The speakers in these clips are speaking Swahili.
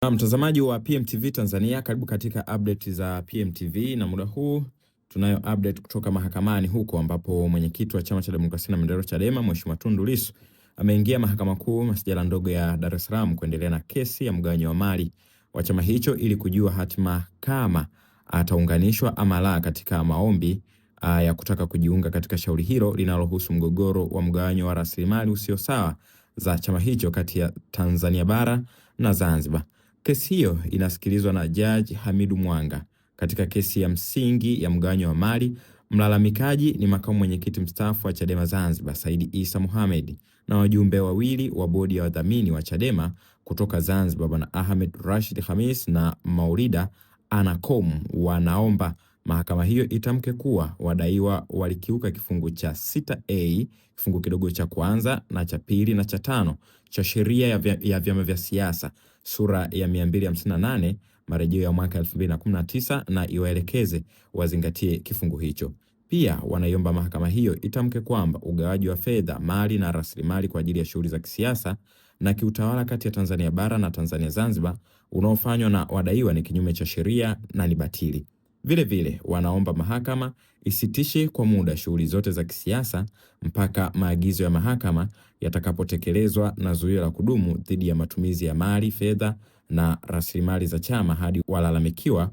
Na mtazamaji wa PMTV Tanzania, karibu katika update za PMTV, na muda huu tunayo update kutoka mahakamani huko ambapo mwenyekiti wa Chama cha Demokrasia na Maendeleo Chadema Mheshimiwa Tundu Lissu ameingia Mahakama Kuu Masjala ndogo ya Dar es Salaam kuendelea na kesi ya mgawanyo wa mali wa chama hicho ili kujua hatima kama ataunganishwa ama la katika maombi ya kutaka kujiunga katika shauri hilo linalohusu mgogoro wa mgawanyo wa rasilimali usio sawa za chama hicho kati ya Tanzania bara na Zanzibar. Kesi hiyo inasikilizwa na Jaji Hamidu Mwanga. Katika kesi ya msingi ya mgawanyo wa mali, mlalamikaji ni makamu mwenyekiti mstaafu wa Chadema Zanzibar Said Issa Mohamed na wajumbe wawili wa bodi ya wadhamini wa Chadema kutoka Zanzibar Bwana Ahmed Rashid Khamis na Maulida Anakom wanaomba mahakama hiyo itamke kuwa wadaiwa walikiuka kifungu cha 6A kifungu kidogo cha kwanza na cha pili na cha tano cha sheria ya vyama vya siasa sura ya 258 marejeo ya mwaka 2019 na iwaelekeze wazingatie kifungu hicho. Pia wanaiomba mahakama hiyo itamke kwamba ugawaji wa fedha, mali na rasilimali kwa ajili ya shughuli za kisiasa na kiutawala kati ya Tanzania bara na Tanzania Zanzibar unaofanywa na wadaiwa ni kinyume cha sheria na ni batili. Vile vile wanaomba mahakama isitishe kwa muda shughuli zote za kisiasa mpaka maagizo ya mahakama yatakapotekelezwa na zuio la kudumu dhidi ya matumizi ya mali, fedha na rasilimali za chama hadi walalamikiwa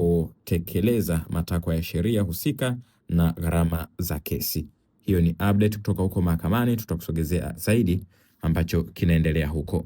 watakapotekeleza matakwa ya sheria husika na gharama za kesi. Hiyo ni update kutoka huko mahakamani, tutakusogezea zaidi ambacho kinaendelea huko.